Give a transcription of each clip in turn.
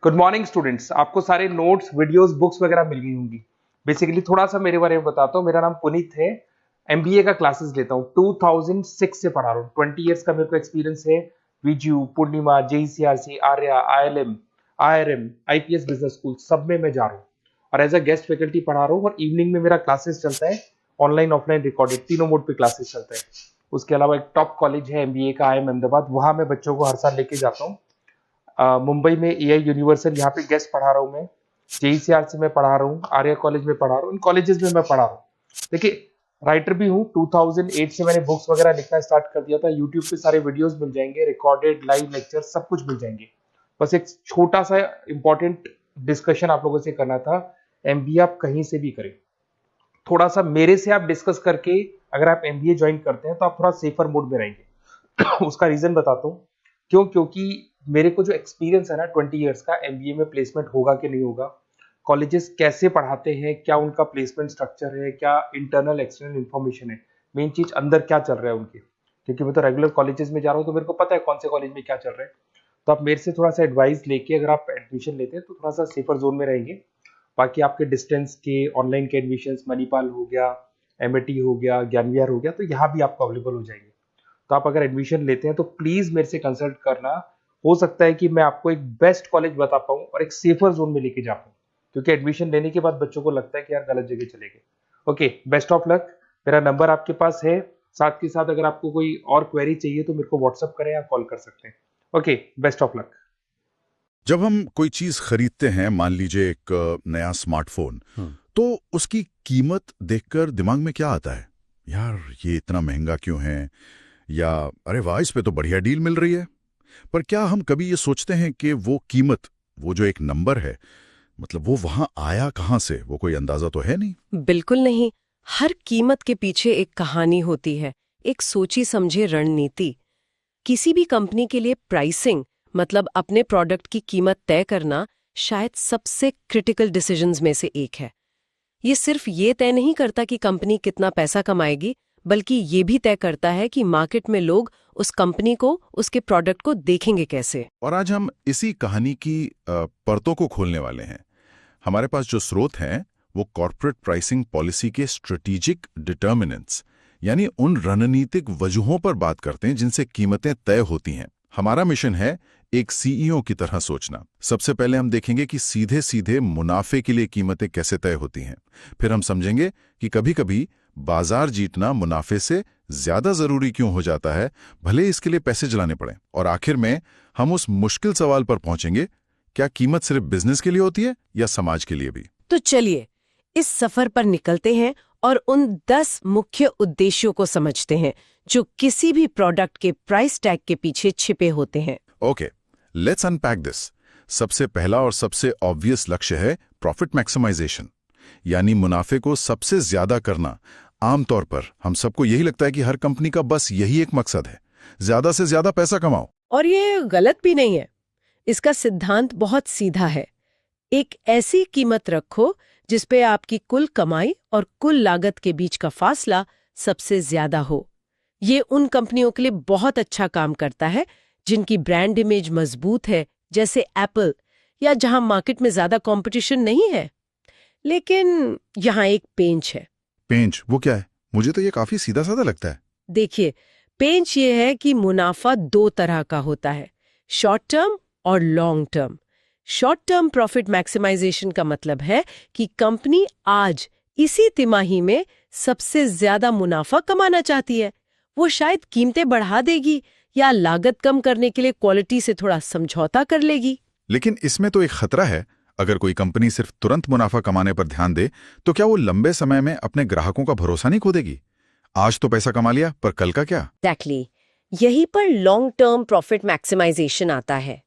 Good morning students. आपको सारे notes, videos, books वगैरह मिल गई होंगी। बेसिकली थोड़ा सा मेरे बारे में बताता हूँ। मेरा नाम पुनीत है। एमबीए का क्लासेस लेता हूँ। 2006 से पढ़ा रहा हूँ। 20 इयर्स का मेरे को एक्सपीरियंस है। वीजू, पूर्णिमा, जेईसीआरसी, आर्या, आईएलएम, आईआरएम, आईपीएस बिजनेस स्कूल सब में मैं जा रहा हूँ और एज अ गेस्ट फैकल्टी पढ़ा रहा हूँ। और इवनिंग में मेरा क्लासेस चलता है, ऑनलाइन ऑफलाइन रिकॉर्डेड, तीनों मोड पे क्लासेस चलता है। उसके अलावा एक टॉप कॉलेज है एमबीए का, आईएम अहमदाबाद, वहां मैं बच्चों को हर साल लेके जाता हूँ। मुंबई में एआई यूनिवर्सल, यहाँ पे गेस्ट पढ़ा रहा हूँ मैं। जेईसीआरसी में पढ़ा रहा हूँ, आर्या कॉलेज में पढ़ा रहा हूँ। इन कॉलेजेस में मैं पढ़ा रहा हूँ। देखिए, राइटर भी हूँ। 2008 से मैंने बुक्स वगैरह लिखना स्टार्ट कर दिया था। यूट्यूब पे सारे वीडियोस मिल जाएंगे, रिकॉर्डेड लाइव लेक्चर सब कुछ मिल जाएंगे। बस एक छोटा सा इंपॉर्टेंट डिस्कशन आप लोगों से करना था। एमबीए आप कहीं से भी करें, थोड़ा सा मेरे से आप डिस्कस करके अगर आप एमबीए ज्वाइन करते हैं तो आप थोड़ा सेफर मोड में रहेंगे। उसका रीजन बताता हूँ क्यों। क्योंकि मेरे को जो एक्सपीरियंस है ना 20 इयर्स का, एमबीए में प्लेसमेंट होगा कि नहीं होगा, कॉलेजेस कैसे पढ़ाते हैं, क्या उनका प्लेसमेंट स्ट्रक्चर है, क्या इंटरनल एक्सटर्नल इन्फॉर्मेशन है, मेन चीज अंदर क्या चल रहा है उनके। क्योंकि मैं तो रेगुलर कॉलेजेस में जा रहा हूँ तो मेरे को पता है कौन से कॉलेज में क्या चल रहा है। तो आप मेरे से थोड़ा सा एडवाइस लेके अगर आप एडमिशन लेते हैं तो थोड़ा सा सेफर जोन में रहेंगे। बाकी आपके डिस्टेंस के ऑनलाइन के एडमिशन, मणिपाल हो गया, एमएटी हो गया, ज्ञान विहार हो गया, तो यहाँ भी आपको अवेलेबल हो जाएंगे। तो आप अगर एडमिशन लेते हैं तो प्लीज मेरे से कंसल्ट करना। हो सकता है कि मैं आपको एक बेस्ट कॉलेज बता पाऊं और एक सेफर जोन में लेके जा पाऊं। क्योंकि एडमिशन लेने के बाद बच्चों को लगता है कि यार गलत जगह चले गए। Okay, best of luck. मेरा नंबर आपके पास है। साथ के साथ अगर आपको कोई और क्वेरी चाहिए तो मेरे को व्हाट्सअप करें या कॉल कर सकते हैं। Okay, best of luck. जब हम कोई चीज खरीदते हैं, मान लीजिए एक नया स्मार्टफोन, तो उसकी कीमत देखकर दिमाग में क्या आता है? यार, ये इतना महंगा क्यों है? या अरे वाह, इस पे तो बढ़िया डील मिल रही है। पर क्या हम कभी ये सोचते हैं कि वो कीमत, वो जो एक नंबर है, मतलब वो वहां आया कहां से? वो कोई अंदाजा तो है नहीं। बिल्कुल नहीं। हर कीमत के पीछे एक कहानी होती है, एक सोची समझे रणनीति। किसी भी कंपनी के लिए प्राइसिंग, मतलब अपने प्रोडक्ट की कीमत तय करना, शायद सबसे क्रिटिकल डिसीजंस में से एक है। ये सिर्फ ये तय नहीं करता कि कंपनी कितना पैसा कमाएगी, बल्कि ये भी तय करता है कि मार्केट में लोग उस कंपनी को, उसके प्रोडक्ट को देखेंगे कैसे। और आज हम इसी कहानी की परतों को खोलने वाले हैं। हमारे पास जो स्रोत हैं वो कॉर्पोरेट प्राइसिंग पॉलिसी के स्ट्रेटेजिक डिटर्मिनेंट्स, यानी उन रणनीतिक वजहों पर बात करते हैं जिनसे कीमतें तय होती हैं। हमारा मिशन है एक सीईओ की तरह सोचना। सबसे पहले हम देखेंगे कि सीधे सीधे मुनाफे के लिए कीमतें कैसे तय होती हैं। फिर हम समझेंगे कि कभी-कभी बाजार जीतना मुनाफे से ज्यादा जरूरी क्यों हो जाता है, भले इसके लिए पैसे जलाने पड़े। और आखिर में हम उस मुश्किल सवाल पर पहुंचेंगे, क्या कीमत सिर्फ बिजनेस के लिए होती है या समाज के लिए भी? तो चलिए इस सफर पर निकलते हैं और उन 10 मुख्य उद्देश्यों को समझते हैं जो किसी भी प्रोडक्ट के प्राइस टैग के पीछे छिपे होते हैं। Okay, let's unpack this. सबसे पहला और सबसे ऑब्वियस लक्ष्य है प्रॉफिट मैक्सिमाइजेशन, यानी मुनाफे को सबसे ज्यादा करना। आमतौर पर हम सबको यही लगता है कि हर कंपनी का बस यही एक मकसद है, ज्यादा से ज्यादा पैसा कमाओ। और ये गलत भी नहीं है। इसका सिद्धांत बहुत सीधा है। एक ऐसी कीमत रखो जिस पे आपकी कुल कमाई और कुल लागत के बीच का फासला सबसे ज्यादा हो। ये उन कंपनियों के लिए बहुत अच्छा काम करता है जिनकी ब्रांड इमेज मजबूत है, जैसे एप्पल, या जहां मार्केट में ज्यादा कंपटीशन नहीं है। लेकिन यहाँ एक पेंच है। पेंच वो क्या है? मुझे तो ये काफी सीधा साधा लगता है। देखिए, पेंच ये है कि मुनाफा 2 तरह का होता है, शॉर्ट टर्म और long term. Short term profit maximisation का मतलब है कि कंपनी आज इसी तिमाही में सबसे ज्यादा मुनाफा कमाना चाहती है। वो शायद कीमतें बढ़ा देगी या लागत कम करने के लिए क्वालिटी से थोड़ा समझौता कर लेगी। लेकिन इसमें तो एक खतरा है। अगर कोई कंपनी सिर्फ तुरंत मुनाफा कमाने पर ध्यान दे, तो क्या वो लंबे समय में अपने ग्राहकों का भरोसा नहीं खो देगी? आज तो पैसा कमा लिया, पर कल का क्या? एग्जैक्टली, यहीं पर लॉन्ग टर्म प्रॉफिट मैक्सिमाइजेशन आता है।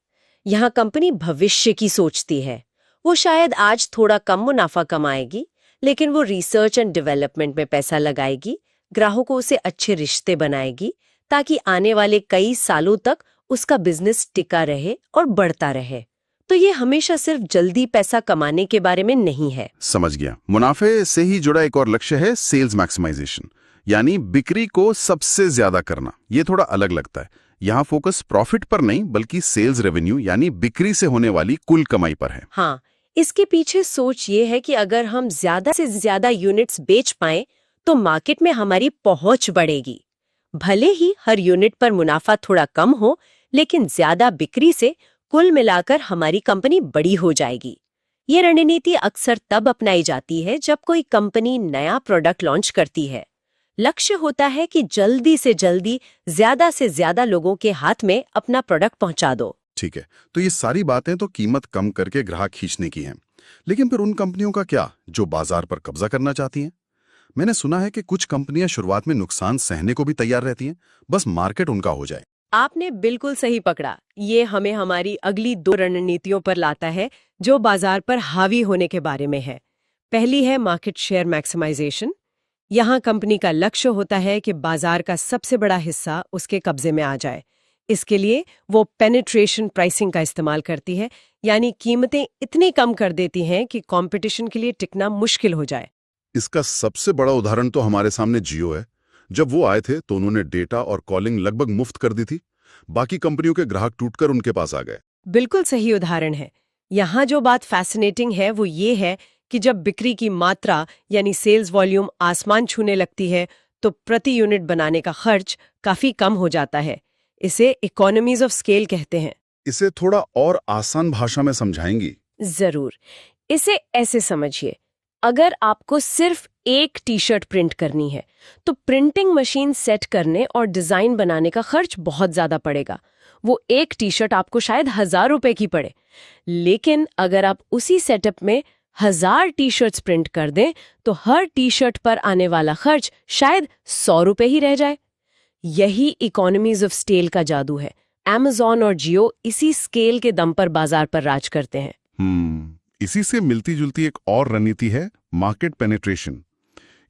यहाँ कंपनी भविष्य की सोचती है। वो शायद आज थोड़ा कम मुनाफा कमाएगी, लेकिन वो रिसर्च एंड डेवलपमेंट में पैसा लगाएगी, ग्राहकों से अच्छे रिश्ते बनाएगी, ताकि आने वाले कई सालों तक उसका बिजनेस टिका रहे और बढ़ता रहे। तो ये हमेशा सिर्फ जल्दी पैसा कमाने के बारे में नहीं है। समझ गया। मुनाफे से ही जुड़ा एक और लक्ष्य है सेल्स मैक्सिमाइजेशन, यानी बिक्री को सबसे ज्यादा करना। ये थोड़ा अलग लगता है। यहाँ फोकस प्रॉफिट पर नहीं बल्कि सेल्स रेवेन्यू यानी बिक्री से होने वाली कुल कमाई पर है। हाँ, इसके पीछे सोच ये है कि अगर हम ज्यादा से ज्यादा यूनिट्स बेच पाएं तो मार्केट में हमारी पहुंच बढ़ेगी। भले ही हर यूनिट पर मुनाफा थोड़ा कम हो, लेकिन ज्यादा बिक्री से कुल मिलाकर हमारी कंपनी बड़ी हो जाएगी। ये रणनीति अक्सर तब अपनाई जाती है जब कोई कंपनी नया प्रोडक्ट लॉन्च करती है। लक्ष्य होता है कि जल्दी से ज्यादा लोगों के हाथ में अपना प्रोडक्ट पहुंचा दो। ठीक है, तो ये सारी बातें तो कीमत कम करके ग्राहक खींचने की हैं। लेकिन फिर उन कंपनियों का क्या जो बाजार पर कब्जा करना चाहती हैं? मैंने सुना है कि कुछ कंपनियां शुरुआत में नुकसान सहने को भी तैयार रहती हैं, बस मार्केट उनका हो जाए। आपने बिल्कुल सही पकड़ा। ये हमें हमारी अगली 2 रणनीतियों पर लाता है जो बाजार पर हावी होने के बारे में है। पहली है मार्केट शेयर मैक्सिमाइजेशन। यहाँ कंपनी का लक्ष्य होता है कि बाजार का सबसे बड़ा हिस्सा उसके कब्जे में आ जाए। इसके लिए वो पेनिट्रेशन प्राइसिंग का इस्तेमाल करती है, यानी कीमतें इतनी कम कर देती हैं कि कंपटीशन के लिए टिकना मुश्किल हो जाए। इसका सबसे बड़ा उदाहरण तो हमारे सामने जियो है। जब वो आए थे तो उन्होंने डेटा और कॉलिंग लगभग मुफ्त कर दी थी। बाकी कंपनियों के ग्राहक टूटकर उनके पास आ गए। बिल्कुल सही उदाहरण है। यहाँ जो बात फैसिनेटिंग है वो ये है कि जब बिक्री की मात्रा यानी सेल्स वॉल्यूम आसमान छूने लगती है तो प्रति यूनिट बनाने का खर्च काफी कम हो जाता है। इसे इकोनॉमीज ऑफ स्केल कहते हैं। इसे थोड़ा और आसान भाषा में समझाएंगी? जरूर। इसे ऐसे समझिए, अगर आपको सिर्फ एक टी शर्ट प्रिंट करनी है तो प्रिंटिंग मशीन सेट करने और डिजाइन बनाने का खर्च बहुत ज्यादा पड़ेगा। वो एक टी शर्ट आपको शायद 1000 रुपए की पड़े। लेकिन अगर आप उसी सेटअप में 1000 टी शर्ट्स प्रिंट कर दें तो हर टी शर्ट पर आने वाला खर्च शायद 100 रुपए ही रह जाए। यही इकोनॉमीज ऑफ स्केल का जादू है। Amazon और जियो इसी स्केल के दम पर बाजार पर राज करते हैं। इसी से मिलती जुलती एक और रणनीति है मार्केट पेनिट्रेशन।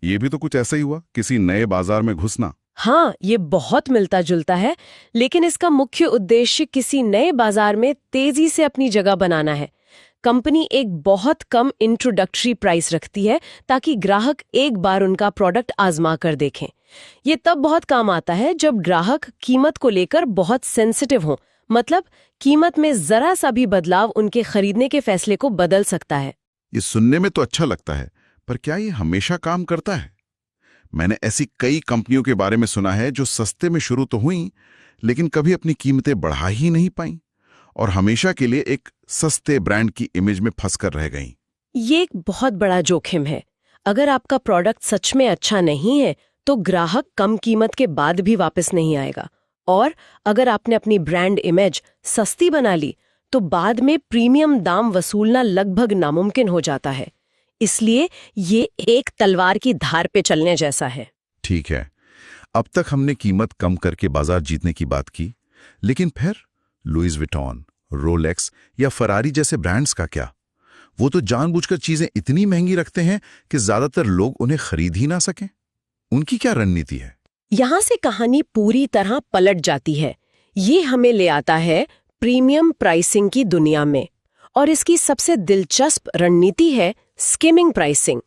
ये भी तो कुछ ऐसा ही हुआ, किसी नए बाजार में घुसना। हाँ, ये बहुत मिलता जुलता है, लेकिन इसका मुख्य उद्देश्य किसी नए बाजार में तेजी से अपनी जगह बनाना है। कंपनी एक बहुत कम इंट्रोडक्टरी प्राइस रखती है ताकि ग्राहक एक बार उनका प्रोडक्ट आजमा कर देखें। ये तब बहुत काम आता है जब ग्राहक कीमत को लेकर बहुत सेंसिटिव हो, मतलब कीमत में जरा सा भी बदलाव उनके खरीदने के फैसले को बदल सकता है। ये सुनने में तो अच्छा लगता है, पर क्या ये हमेशा काम करता है? मैंने ऐसी कई कंपनियों के बारे में सुना है जो सस्ते में शुरू तो हुई लेकिन कभी अपनी कीमतें बढ़ा ही नहीं पाई और हमेशा के लिए एक सस्ते ब्रांड की इमेज में फंसकर रह गईं। ये एक बहुत बड़ा जोखिम है। अगर आपका प्रोडक्ट सच में अच्छा नहीं है तो ग्राहक कम कीमत के बाद भी वापस नहीं आएगा, और अगर आपने अपनी ब्रांड इमेज सस्ती बना ली तो बाद में प्रीमियम दाम वसूलना लगभग नामुमकिन हो जाता है। इसलिए ये एक तलवार की धार पे चलने जैसा है। ठीक है, अब तक हमने कीमत कम करके बाजार जीतने की बात की, लेकिन फिर लुइस विटॉन, रोलेक्स या फरारी जैसे ब्रांड्स का क्या? वो तो जानबूझकर चीजें इतनी महंगी रखते हैं कि ज्यादातर लोग उन्हें खरीद ही ना सकें। उनकी क्या रणनीति है? यहाँ से कहानी पूरी तरह पलट जाती है। ये हमें ले आता है प्रीमियम प्राइसिंग की दुनिया में, और इसकी सबसे दिलचस्प रणनीति है स्किमिंग प्राइसिंग।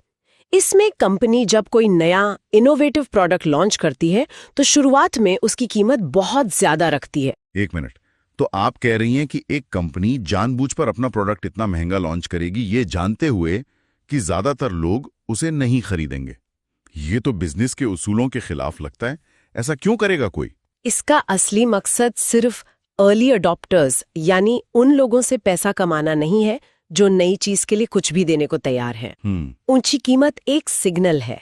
इसमें कंपनी जब कोई नया इनोवेटिव प्रोडक्ट लॉन्च करती है तो शुरुआत में उसकी कीमत बहुत ज्यादा रखती है। एक मिनट, तो आप कह रही हैं कि एक कंपनी जानबूझकर अपना प्रोडक्ट इतना महंगा लॉन्च करेगी ये जानते हुए कि ज्यादातर लोग उसे नहीं खरीदेंगे? ये तो बिजनेस के उसूलों के खिलाफ लगता है। ऐसा क्यों करेगा कोई? इसका असली मकसद सिर्फ अर्ली अडॉप्टर्स यानी उन लोगों से पैसा कमाना नहीं है जो नई चीज के लिए कुछ भी देने को तैयार है। ऊंची कीमत एक सिग्नल है।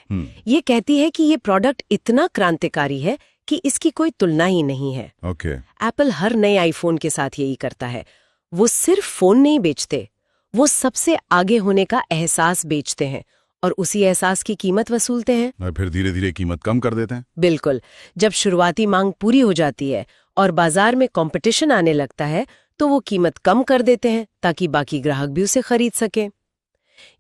ये कहती है कि ये प्रोडक्ट इतना क्रांतिकारी है कि इसकी कोई तुलना ही नहीं है। एप्पल हर नए आईफोन के साथ यही करता है। वो सिर्फ फोन नहीं बेचते, वो सबसे आगे होने का एहसास बेचते हैं और उसी एहसास की कीमत वसूलते हैं और फिर धीरे धीरे कीमत कम कर देते हैं। बिल्कुल। जब शुरुआती मांग पूरी हो जाती है और बाजार में कंपटीशन आने लगता है तो वो कीमत कम कर देते हैं ताकि बाकी ग्राहक भी उसे खरीद सके।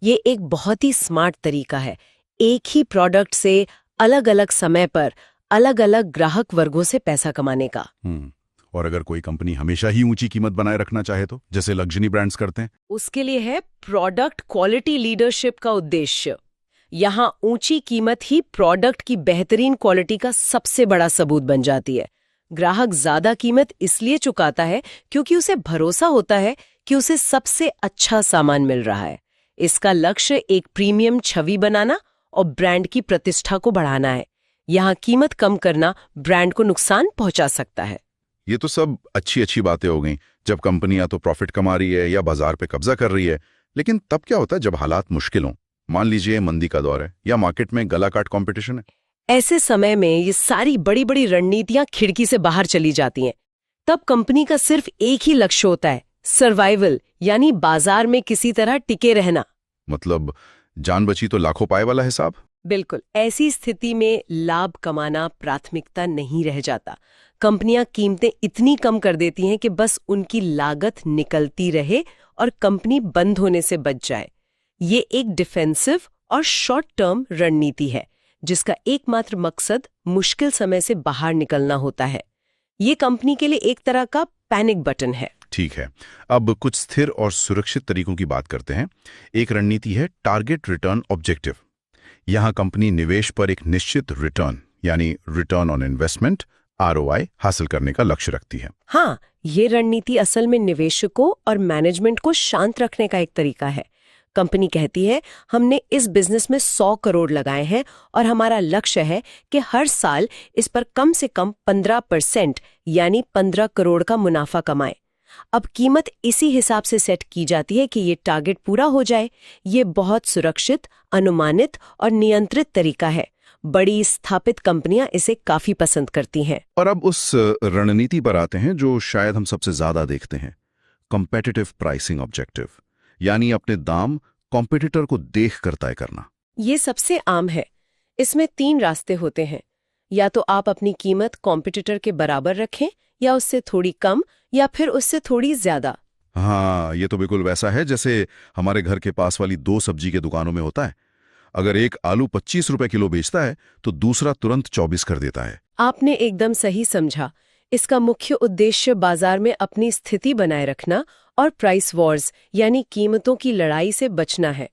ये एक बहुत ही स्मार्ट तरीका है एक ही प्रोडक्ट से अलग अलग समय पर अलग अलग ग्राहक वर्गों से पैसा कमाने का। और अगर कोई कंपनी हमेशा ही ऊंची कीमत बनाए रखना चाहे तो, जैसे लग्जरी ब्रांड्स करते हैं, उसके लिए है प्रोडक्ट क्वालिटी लीडरशिप का उद्देश्य। यहाँ ऊंची कीमत ही प्रोडक्ट की बेहतरीन क्वालिटी का सबसे बड़ा सबूत बन जाती है। ग्राहक ज्यादा कीमत इसलिए चुकाता है क्योंकि उसे भरोसा होता है कि उसे सबसे अच्छा सामान मिल रहा है। इसका लक्ष्य एक प्रीमियम छवि बनाना और ब्रांड की प्रतिष्ठा को बढ़ाना है। यहाँ कीमत कम करना ब्रांड को नुकसान पहुंचा सकता है। ये तो सब अच्छी अच्छी बातें हो गई जब कंपनी या तो प्रॉफिट कमा रही है या बाजार पे कब्जा कर रही है। लेकिन तब क्या होता है जब हालात मुश्किल हों? मान लीजिए मंदी का दौर है या मार्केट में गला काट कॉम्पिटिशन है। ऐसे समय में ये सारी बड़ी बड़ी रणनीतियां खिड़की से बाहर चली जाती हैं। तब कंपनी का सिर्फ एक ही लक्ष्य होता है, सर्वाइवल, यानी बाजार में किसी तरह टिके रहना। मतलब जान बची तो लाखों पाए वाला हिसाब। बिल्कुल, ऐसी स्थिति में लाभ कमाना प्राथमिकता नहीं रह जाता। कंपनियां कीमतें इतनी कम कर देती हैं कि बस उनकी लागत निकलती रहे और कंपनी बंद होने से बच जाए। ये एक डिफेंसिव और शॉर्ट टर्म रणनीति है जिसका एकमात्र मकसद मुश्किल समय से बाहर निकलना होता है। ये कंपनी के लिए एक तरह का पैनिक बटन है। ठीक है, अब कुछ स्थिर और सुरक्षित तरीकों की बात करते हैं। एक रणनीति है टारगेट रिटर्न ऑब्जेक्टिव। यहां कंपनी निवेश पर एक निश्चित रिटर्न यानी रिटर्न ऑन इन्वेस्टमेंट ROI हासिल करने का लक्ष्य रखती है। हाँ, ये रणनीति असल में निवेशकों और मैनेजमेंट को शांत रखने का एक तरीका है। कंपनी कहती है हमने इस बिजनेस में 100 करोड़ लगाए हैं और हमारा लक्ष्य है कि हर साल इस पर कम से कम 15% यानी 15 करोड़ का मुनाफा कमाएं। अब कीमत इसी हिसाब से सेट की जाती है कि ये टारगेट पूरा हो जाए। ये बहुत सुरक्षित, अनुमानित और नियंत्रित तरीका है। बड़ी स्थापित कंपनियां इसे काफी पसंद करती हैं। और अब उस रणनीति पर आते हैं जो शायद हम सबसे ज्यादा देखते हैं, कॉम्पिटिटिव प्राइसिंग ऑब्जेक्टिव, यानी अपने दाम कॉम्पिटिटर को देख कर तय करना। ये सबसे आम है। इसमें 3 रास्ते होते हैं। या तो आप अपनी कीमत कॉम्पिटिटर के बराबर रखें, या उससे थोड़ी कम, या फिर उससे थोड़ी ज्यादा। हाँ, ये तो बिल्कुल वैसा है जैसे हमारे घर के पास वाली 2 सब्जी के दुकानों में होता है। अगर एक आलू 25 रुपए किलो बेचता है तो दूसरा तुरंत 24 कर देता है। आपने एकदम सही समझा। इसका मुख्य उद्देश्य बाजार में अपनी स्थिति बनाए रखना और प्राइस वॉर्स यानी कीमतों की लड़ाई से बचना है।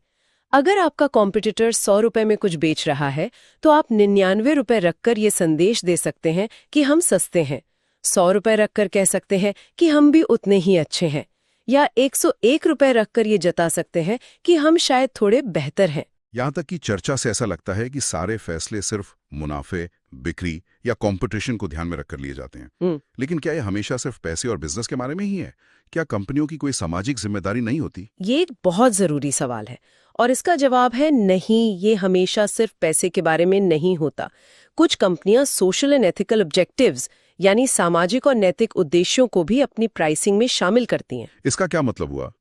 अगर आपका कॉम्पिटिटर 100 रुपए में कुछ बेच रहा है तो आप 99 रुपए रखकर ये संदेश दे सकते हैं कि हम सस्ते हैं। 100 रुपए रखकर कह सकते हैं कि हम भी उतने ही अच्छे हैं, या 101 रुपए रखकर ये जता सकते हैं कि हम शायद थोड़े बेहतर हैं। यहां तक कि चर्चा से ऐसा लगता है कि सारे फैसले सिर्फ मुनाफे, बिक्री या कंपटीशन को ध्यान में रखकर लिए जाते हैं। लेकिन क्या ये हमेशा सिर्फ पैसे और बिजनेस के बारे में ही है? क्या कंपनियों की कोई सामाजिक जिम्मेदारी नहीं होती? ये एक बहुत जरूरी सवाल है और इसका जवाब है नहीं, ये हमेशा सिर्फ पैसे के बारे में नहीं होता। कुछ कंपनियां सोशल एंड एथिकल ऑब्जेक्टिव्स यानी सामाजिक और नैतिक उद्देश्यों को भी अपनी प्राइसिंग में शामिल करती हैं। इसका क्या मतलब हुआ?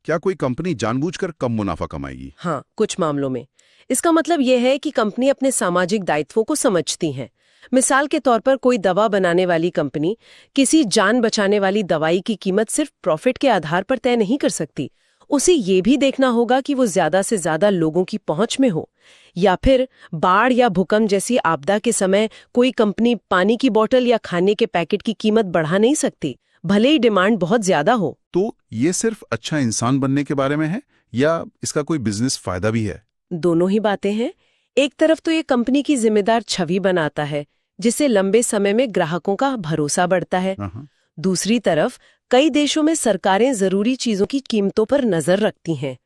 क्या कोई कंपनी जानबूझकर कम मुनाफा कमाएगी? हाँ, कुछ मामलों में। इसका मतलब यह है कि कंपनी अपने सामाजिक दायित्वों को समझती हैं। मिसाल के तौर पर कोई दवा बनाने वाली कंपनी किसी जान बचाने वाली दवाई की कीमत सिर्फ प्रॉफिट के आधार पर तय नहीं कर सकती। उसे ये भी देखना होगा कि वो ज्यादा से ज्यादा लोगों की पहुंच में हो। या फिर बाढ़ या भूकंप जैसी आपदा के समय कोई कंपनी पानी की बोतल या खाने के पैकेट की कीमत बढ़ा नहीं सकती, भले ही डिमांड बहुत ज्यादा हो। तो ये सिर्फ अच्छा इंसान बनने के बारे में है या इसका कोई बिजनेस फायदा भी है? दोनों ही बातें हैं। एक तरफ तो ये कंपनी की जिम्मेदार छवि बनाता है जिससे लंबे समय में ग्राहकों का भरोसा बढ़ता है। दूसरी तरफ कई देशों में सरकारें जरूरी चीजों की कीमतों पर नजर रखती हैं,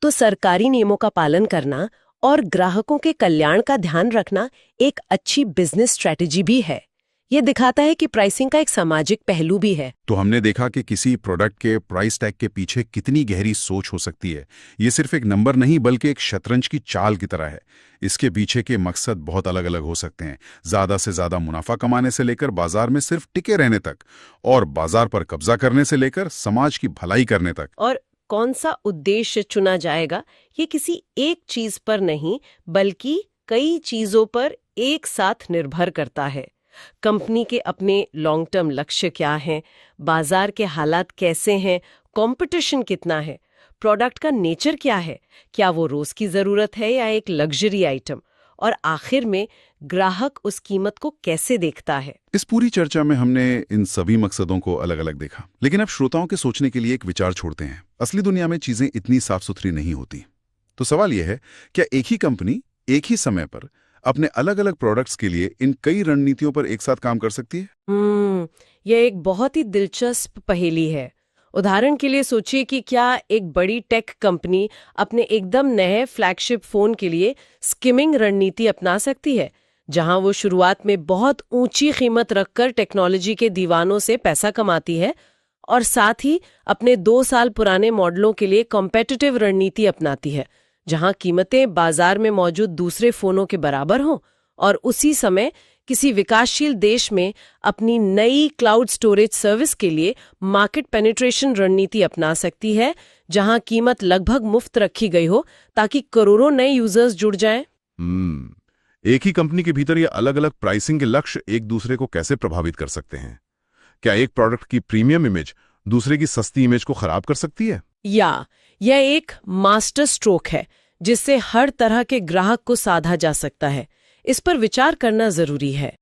तो सरकारी नियमों का पालन करना और ग्राहकों के कल्याण का ध्यान रखना एक अच्छी बिजनेस स्ट्रेटेजी भी है। ये दिखाता है कि प्राइसिंग का एक सामाजिक पहलू भी है। तो हमने देखा कि किसी प्रोडक्ट के प्राइस टैग के पीछे कितनी गहरी सोच हो सकती है। ये सिर्फ एक नंबर नहीं बल्कि एक शतरंज की चाल की तरह है। इसके पीछे के मकसद बहुत अलग अलग हो सकते हैं, ज्यादा से ज्यादा मुनाफा कमाने से लेकर बाजार में सिर्फ टिके रहने तक, और बाजार पर कब्जा करने से लेकर समाज की भलाई करने तक। और कौन सा उद्देश्य चुना जाएगा ये किसी एक चीज पर नहीं बल्कि कई चीजों पर एक साथ निर्भर करता है। कंपनी के अपने लॉन्ग टर्म लक्ष्य क्या हैं, बाजार के हालात कैसे हैं, कंपटीशन कितना है, प्रोडक्ट का नेचर क्या है, क्या वो रोज की जरूरत है या एक लग्जरी आइटम, और आखिर में ग्राहक उस कीमत को कैसे देखता है। इस पूरी चर्चा में हमने इन सभी मकसदों को अलग अलग देखा, लेकिन अब श्रोताओं के सोचने के लिए एक विचार छोड़ते हैं। असली दुनिया में चीजें इतनी साफ सुथरी नहीं होती। तो सवाल यह है, क्या एक ही कंपनी एक ही समय पर अपने अलग अलग प्रोडक्ट्स के लिए इन कई रणनीतियों पर एक साथ काम कर सकती है? यह एक बहुत ही दिलचस्प पहेली है। उदाहरण के लिए सोचिए कि क्या एक बड़ी टेक कंपनी अपने एकदम नए फ्लैगशिप फोन के लिए स्किमिंग रणनीति अपना सकती है, जहां वो शुरुआत में बहुत ऊंची कीमत रखकर टेक्नोलॉजी के दीवानों से पैसा कमाती है और साथ ही अपने 2 साल पुराने मॉडलों के लिए कॉम्पिटिटिव रणनीति अपनाती है, जहां कीमतें बाजार में मौजूद दूसरे फोनों के बराबर हों, और उसी समय किसी विकासशील देश में अपनी नई क्लाउड स्टोरेज सर्विस के लिए मार्केट पेनिट्रेशन रणनीति अपना सकती है, जहां कीमत लगभग मुफ्त रखी गई हो ताकि करोड़ों नए यूजर्स जुड़ जाएं। एक ही कंपनी के भीतर ये अलग-अलग प्राइसिंग के लक्ष्य एक दूसरे को कैसे प्रभावित कर सकते हैं? क्या एक प्रोडक्ट की प्रीमियम इमेज दूसरे की सस्ती इमेज को खराब कर सकती है? या यह एक मास्टर स्ट्रोक है जिससे हर तरह के ग्राहक को साधा जा सकता है। इस पर विचार करना जरूरी है।